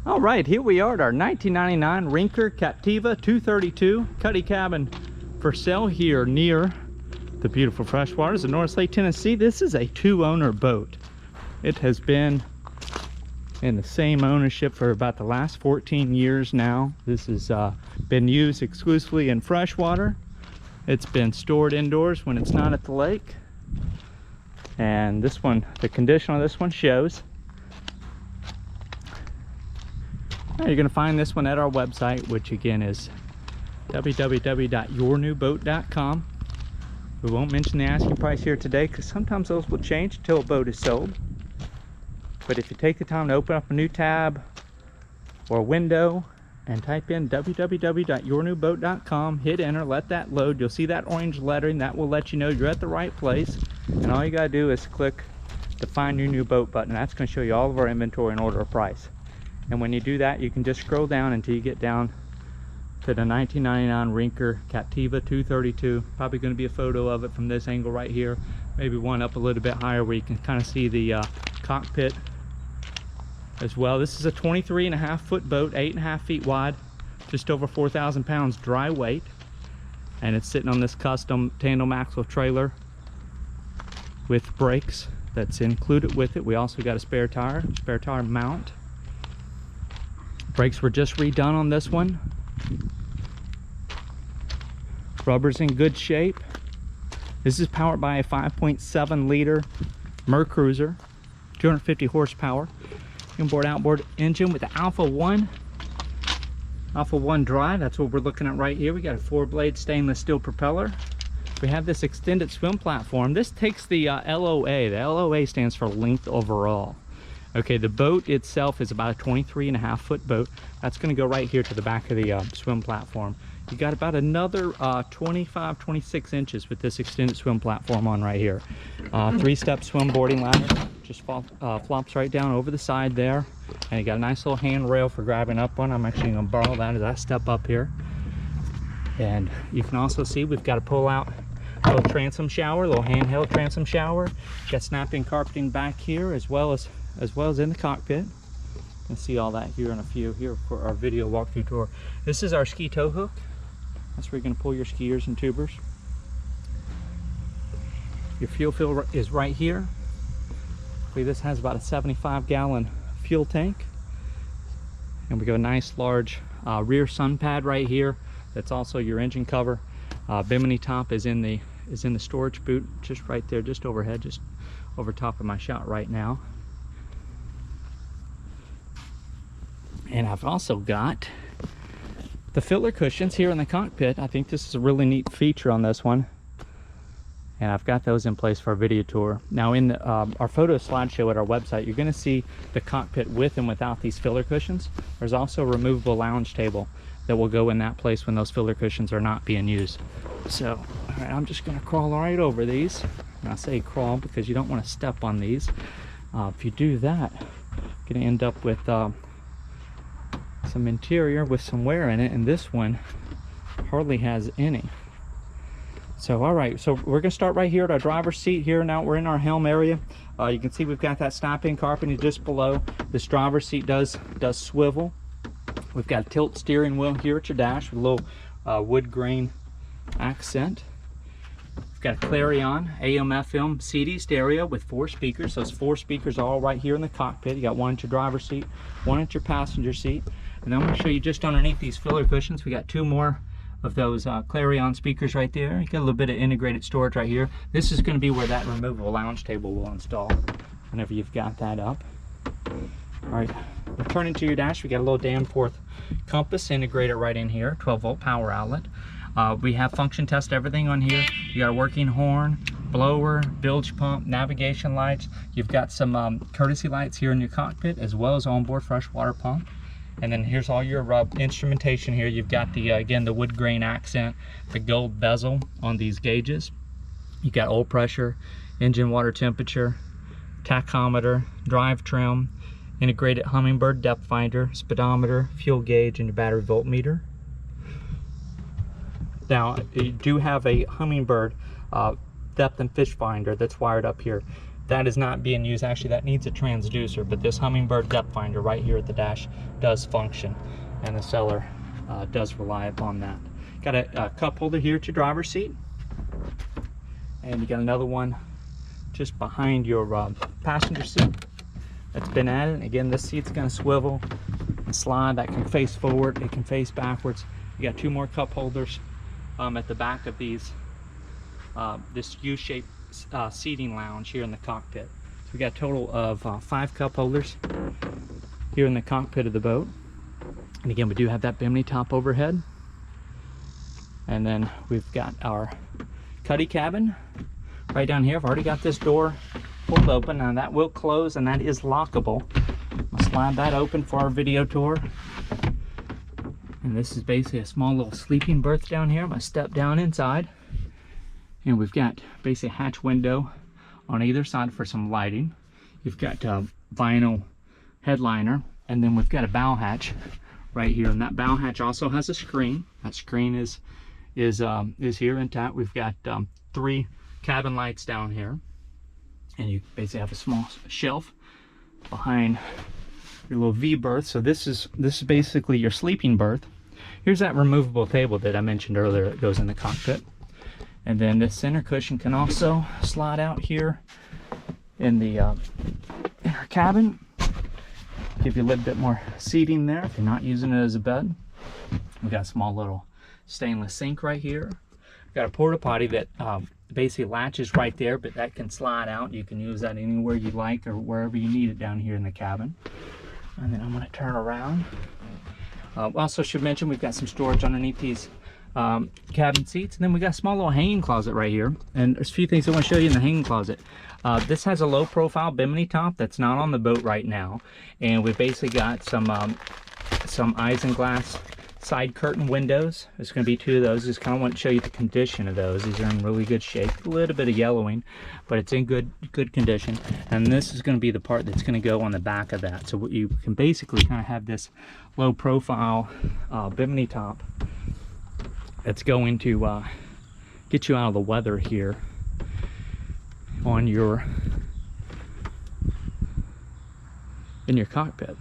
All right, here we are at our 1999 Rinker Captiva 232 Cuddy Cabin for sale here near the beautiful freshwaters of Norris Lake, Tennessee. This is a 2-owner boat. It has been in the same ownership for about the last 14 years now. This has been used exclusively in freshwater. It's been stored indoors when it's not at the lake. And this one, the condition on this one shows. You're going to find this one at our website, which again is www.yournewboat.com. We won't mention the asking price here today because sometimes those will change until a boat is sold. But if you take the time to open up a new tab or a window and type in www.yournewboat.com, hit enter, let that load, you'll see that orange lettering that will let you know you're at the right place. And all you got to do is click the Find Your New Boat button. That's going to show you all of our inventory and order a price. And when you do that, you can just scroll down until you get down to the 1999 Rinker Captiva 232. Probably going to be a photo of it from this angle right here. Maybe one up a little bit higher where you can kind of see the cockpit as well. This is a 23.5-foot boat, 8.5 feet wide, just over 4,000 pounds dry weight. And it's sitting on this custom tandem axle trailer with brakes that's included with it. We also got a spare tire mount. Brakes were just redone on this one. Rubber's in good shape. This is powered by a 5.7 liter MerCruiser, 250 horsepower, inboard outboard engine with the Alpha 1 drive. That's what we're looking at right here. We got a 4-blade stainless steel propeller. We have this extended swim platform. This takes the LOA. The LOA stands for length overall. Okay, the boat itself is about a 23.5-foot boat. That's going to go right here to the back of the swim platform. You got about another 25-26 inches with this extended swim platform on right here. 3-step swim boarding ladder just flops right down over the side there, and you got a nice little handrail for grabbing up on. I'm actually going to borrow that as I step up here. And you can also see we've got a pull-out little transom shower, little handheld transom shower. Got snap-in carpeting back here as well as in the cockpit. You can see all that here in a few here for our video walkthrough tour. This is our ski tow hook. That's where you're going to pull your skiers and tubers. Your fuel fill is right here. I believe this has about a 75-gallon fuel tank. And we got a nice large rear sun pad right here. That's also your engine cover. Bimini top is in the storage boot, just right there, just overhead, just over top of my shot right now. And I've also got the filler cushions here in the cockpit. I think this is a really neat feature on this one. And I've got those in place for our video tour. Now in our photo slideshow at our website, you're gonna see the cockpit with and without these filler cushions. There's also a removable lounge table that will go in that place when those filler cushions are not being used. So, all right, I'm just gonna crawl right over these. And I say crawl because you don't wanna step on these. If you do that, you're gonna end up with some interior with some wear in it, and this one hardly has any. So all right, so we're gonna start right here at our driver's seat here. Now we're in our helm area. You can see we've got that snap-in carpeting just below. This driver's seat does swivel. We've got a tilt steering wheel here at your dash with a little wood grain accent. We've got a Clarion AM/FM CD stereo with 4 speakers. Those 4 speakers are all right here in the cockpit. You got one at your driver's seat, one at your passenger seat. And then I'm going to show you just underneath these filler cushions, we got 2 more of those Clarion speakers right there. You got a little bit of integrated storage right here. This is going to be where that removable lounge table will install whenever you've got that up. All right, returning to your dash, we got a little Danforth compass integrated right in here, 12-volt power outlet. We have function test everything on here. You got a working horn, blower, bilge pump, navigation lights. You've got some courtesy lights here in your cockpit, as well as onboard freshwater pump. And then here's all your instrumentation here. You've got the again, the wood grain accent, the gold bezel on these gauges. You got oil pressure, engine water temperature, tachometer, drive trim, integrated Humminbird depth finder, speedometer, fuel gauge, and your battery voltmeter. Now, you do have a Humminbird depth and fish finder that's wired up here. that is not being used. Actually, that needs a transducer, but this Humminbird depth finder right here at the dash does function, and the seller does rely upon that. Got a cup holder here at your driver's seat, and you got another one just behind your passenger seat that's been added. And again, this seat's going to swivel and slide. That can face forward, it can face backwards. You got 2 more cup holders at the back of these this U-shaped seating lounge here in the cockpit. So we got a total of 5 cup holders here in the cockpit of the boat. And again, we do have that Bimini top overhead. And then we've got our Cuddy cabin right down here. I've already got this door pulled open. Now that will close, and that is lockable. I'll slide that open for our video tour. And this is basically a small little sleeping berth down here. I'm gonna step down inside, and we've got basically a hatch window on either side for some lighting. You've got vinyl headliner, and then we've got a bow hatch right here, and that bow hatch also has a screen. That screen is here intact. We've got 3 cabin lights down here, and you basically have a small shelf behind your little V berth. So this is basically your sleeping berth. Here's that removable table that I mentioned earlier that goes in the cockpit, and then this center cushion can also slide out here in the in our cabin. Give you a little bit more seating there if you're not using it as a bed. We got a small little stainless sink right here. We've got a Porta-Potti that basically latches right there, but that can slide out. You can use that anywhere you like or wherever you need it down here in the cabin. And then I'm going to turn around. Also should mention we've got some storage underneath these cabin seats, and then we got a small little hanging closet right here. And there's a few things I want to show you in the hanging closet. This has a low profile Bimini top that's not on the boat right now, and we've basically got some Issenglass side curtain windows. There's going to be 2 of those. Just kind of want to show you the condition of those. These are in really good shape. A little bit of yellowing, but it's in good condition. And this is going to be the part that's going to go on the back of that. So you can basically kind of have this low profile Bimini top that's going to get you out of the weather here on your in your cockpit.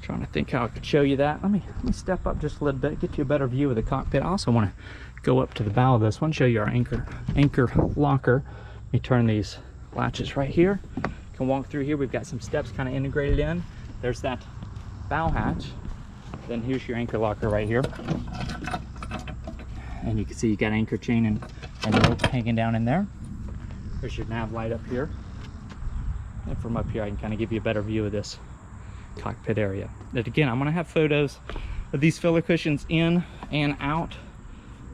Trying to think how I could show you that. Let me step up just a little bit, get you a better view of the cockpit. I also want to go up to the bow of this one, show you our anchor locker. Let me turn these latches right here. You can walk through here. We've got some steps kind of integrated in. There's that bow hatch. Then here's your anchor locker right here. And you can see you got anchor chain and rope hanging down in there. There's your nav light up here. And from up here I can kind of give you a better view of this cockpit area. But again, I'm going to have photos of these filler cushions in and out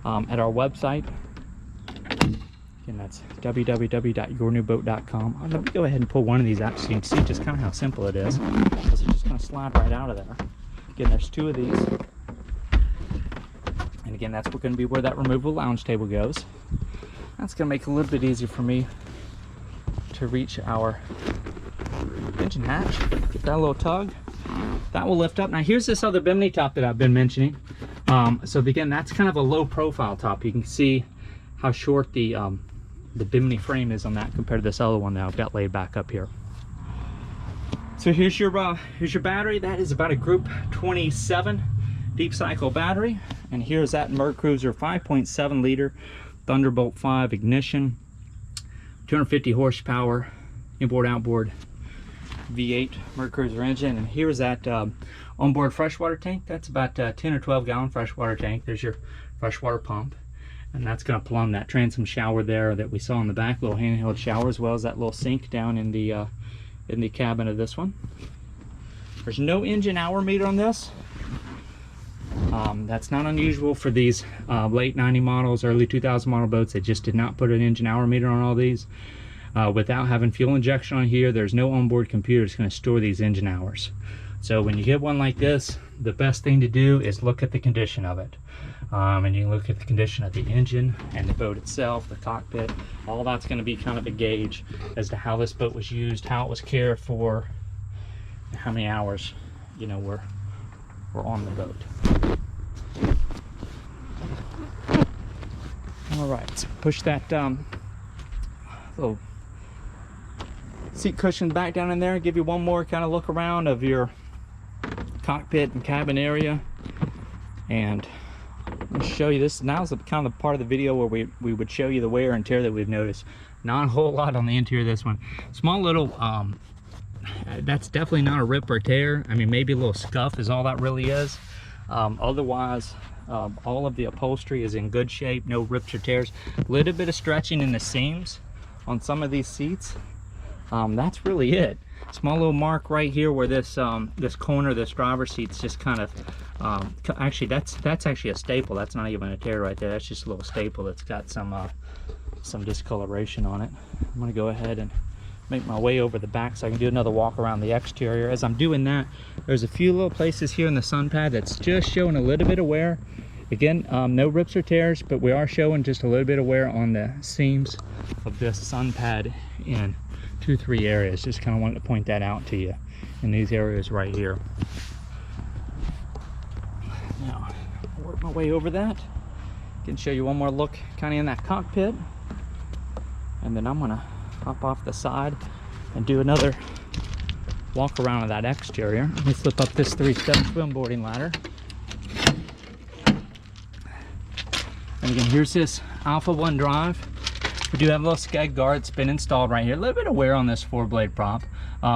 at our website. Again, that's www.yournewboat.com. Let me go ahead and pull one of these out so you can see just kind of how simple it is, because it's just going to slide right out of there. Again, there's 2 of these, and again, that's going to be where that removable lounge table goes. That's going to make it a little bit easier for me to reach our engine hatch. Give that a little tug. That will lift up. Now here's this other Bimini top that I've been mentioning. So again, that's kind of a low profile top. You can see how short the Bimini frame is on that compared to this other one that I've got laid back up here. So here's your battery. That is about a Group 27 deep cycle battery. And here's that MerCruiser 5.7 liter Thunderbolt 5 ignition, 250 horsepower, inboard outboard V8 MerCruiser engine. And here's that onboard freshwater tank. That's about a 10 or 12 gallon freshwater tank. There's your freshwater pump, and that's going to plumb that transom shower there that we saw in the back, little handheld shower, as well as that little sink down in the cabin of this one. There's no engine hour meter on this. That's not unusual for these late 90 models, early 2000 model boats. They just did not put an engine hour meter on all these. Without having fuel injection on here, there's no onboard computer that's going to store these engine hours. So when you get one like this, the best thing to do is look at the condition of it. And you look at the condition of the engine and the boat itself, the cockpit. All that's going to be kind of a gauge as to how this boat was used, how it was cared for, and how many hours, you know, were on the boat. All right, so push that little seat cushions back down in there. Give you one more kind of look around of your cockpit and cabin area. And I'll show you this. Now's the kind of the part of the video where we would show you the wear and tear that we've noticed. Not a whole lot on the interior of this one. Small little, that's definitely not a rip or tear. I mean, maybe a little scuff is all that really is. Otherwise, all of the upholstery is in good shape, no rips or tears. A little bit of stretching in the seams on some of these seats. That's really it. Small little mark right here where this this corner of this driver's seat's just kind of actually that's actually a staple. That's not even a tear right there. That's just a little staple that's got some discoloration on it. I'm gonna go ahead and make my way over the back so I can do another walk around the exterior. As I'm doing that, there's a few little places here in the sun pad that's just showing a little bit of wear. Again, no rips or tears, but we are showing just a little bit of wear on the seams of this sun pad in 2-3 areas. Just kind of wanted to point that out to you in these areas right here. Now, I'll work my way over that. Can show you one more look kind of in that cockpit, and then I'm gonna hop off the side and do another walk around of that exterior. Let me slip up this 3-step swim boarding ladder. And again, here's this Alpha 1 drive. We do have a little skeg guard that's been installed right here. A little bit of wear on this 4-blade prop.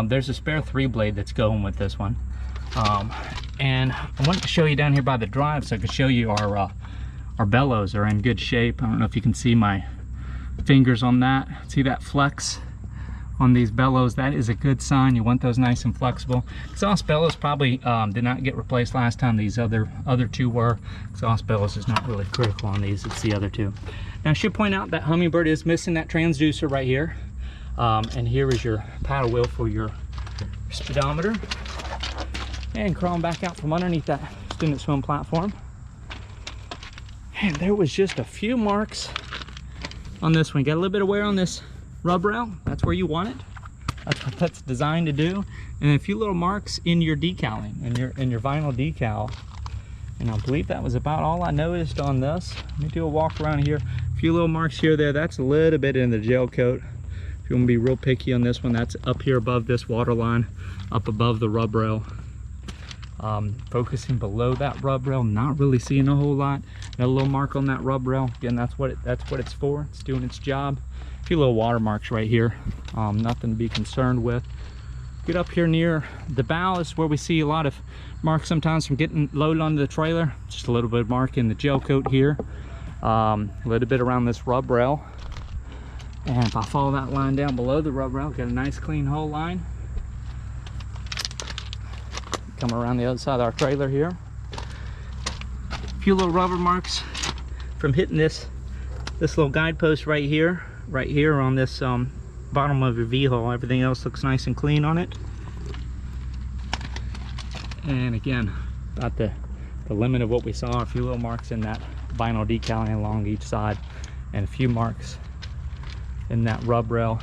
There's a spare 3-blade that's going with this one. And I wanted to show you down here by the drive so I could show you our bellows are in good shape. I don't know if you can see my fingers on that. See that flex on these bellows? That is a good sign. You want those nice and flexible. Exhaust bellows probably did not get replaced last time. These other two were. Exhaust bellows is not really critical on these. It's the other two. Now I should point out that Humminbird is missing that transducer right here. And here is your paddle wheel for your speedometer. And crawling back out from underneath that student swim platform. And there was just a few marks on this one. Got a little bit of wear on this rub rail. That's where you want it. That's what that's designed to do. And a few little marks in your decaling, in your vinyl decal. And I believe that was about all I noticed on this. Let me do a walk around here. A few little marks here, there. That's a little bit in the gel coat. If you want to be real picky on this one, that's up here above this water line, up above the rub rail. Focusing below that rub rail, not really seeing a whole lot. Got a little mark on that rub rail. Again, that's what it's for. It's doing its job. A few little water marks right here. Nothing to be concerned with. Get up here near the bow is where we see a lot of marks sometimes from getting loaded onto the trailer. Just a little bit of mark in the gel coat here. A little bit around this rub rail. And if I follow that line down below the rub rail, got a nice clean hole line. Come around the other side of our trailer here. A few little rubber marks from hitting this little guidepost right here on this bottom of your V-hull. Everything else looks nice and clean on it. And again, about the limit of what we saw. A few little marks in that vinyl decaling along each side, and a few marks in that rub rail.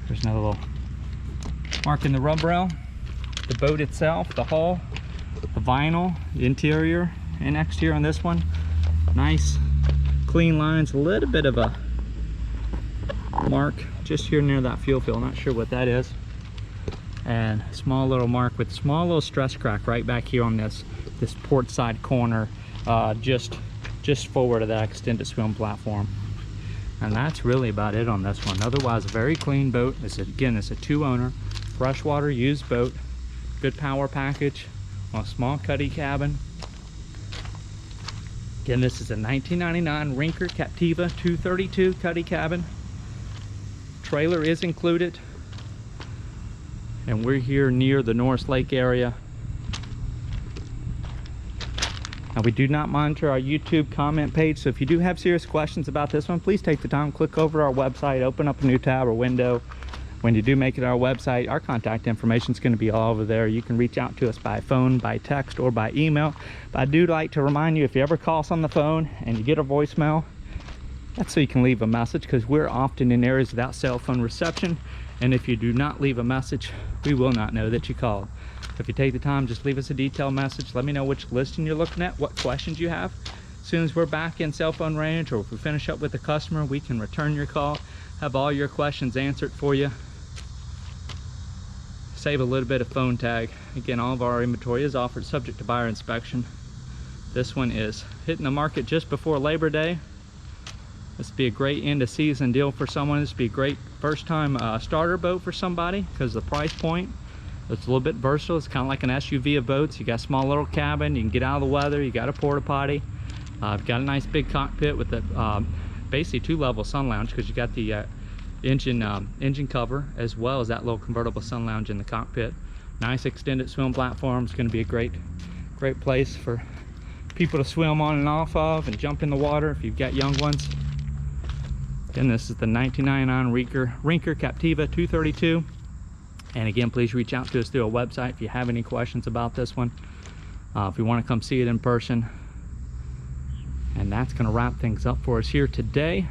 There's another little mark in the rub rail. The boat itself, the hull, the vinyl, the interior and exterior on this one. Nice clean lines. A little bit of a mark just here near that fuel fill. Not sure what that is. And a small little mark with small little stress crack right back here on this port side corner, just forward of that extended swim platform. And that's really about it on this one. Otherwise, a very clean boat. It's a 2-owner freshwater used boat. Good power package on a small Cuddy cabin. Again, this is a 1999 Rinker Captiva 232 Cuddy cabin. Trailer is included. And we're here near the Norris Lake area. Now, we do not monitor our YouTube comment page, so if you do have serious questions about this one, please take the time, click over to our website, open up a new tab or window. When you do make it our website, our contact information is going to be all over there. You can reach out to us by phone, by text, or by email. But I do like to remind you, if you ever call us on the phone and you get a voicemail, that's so you can leave a message, because we're often in areas without cell phone reception. And if you do not leave a message, we will not know that you called. So if you take the time, just leave us a detailed message. Let me know which listing you're looking at, what questions you have, As soon as we're back in cell phone range, or if we finish up with the customer, we can return your call, have all your questions answered for you, save a little bit of phone tag. Again, all of our inventory is offered subject to buyer inspection. This one is hitting the market just before Labor Day. This would be a great end of season deal for someone. This would be a great first time starter boat for somebody, because the price point, it's a little bit versatile. It's kind of like an SUV of boats. You got a small little cabin, you can get out of the weather, you got a porta-potty. I've got a nice big cockpit with a basically 2-level sun lounge, because you got the engine cover as well as that little convertible sun lounge in the cockpit. Nice extended swim platform. It's going to be a great place for people to swim on and off of and jump in the water if you've got young ones. Again, this is the 1999 Rinker Captiva 232. And again, please reach out to us through our website if you have any questions about this one. If you want to come see it in person. And that's going to wrap things up for us here today.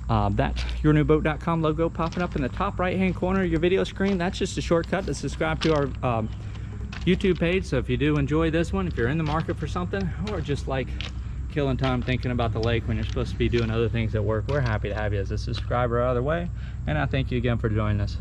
That yournewboat.com logo popping up in the top right hand corner of your video screen, that's just a shortcut to subscribe to our YouTube page. So if you do enjoy this one, if you're in the market for something, or just like killing time thinking about the lake when you're supposed to be doing other things at work, we're happy to have you as a subscriber either way. And I thank you again for joining us.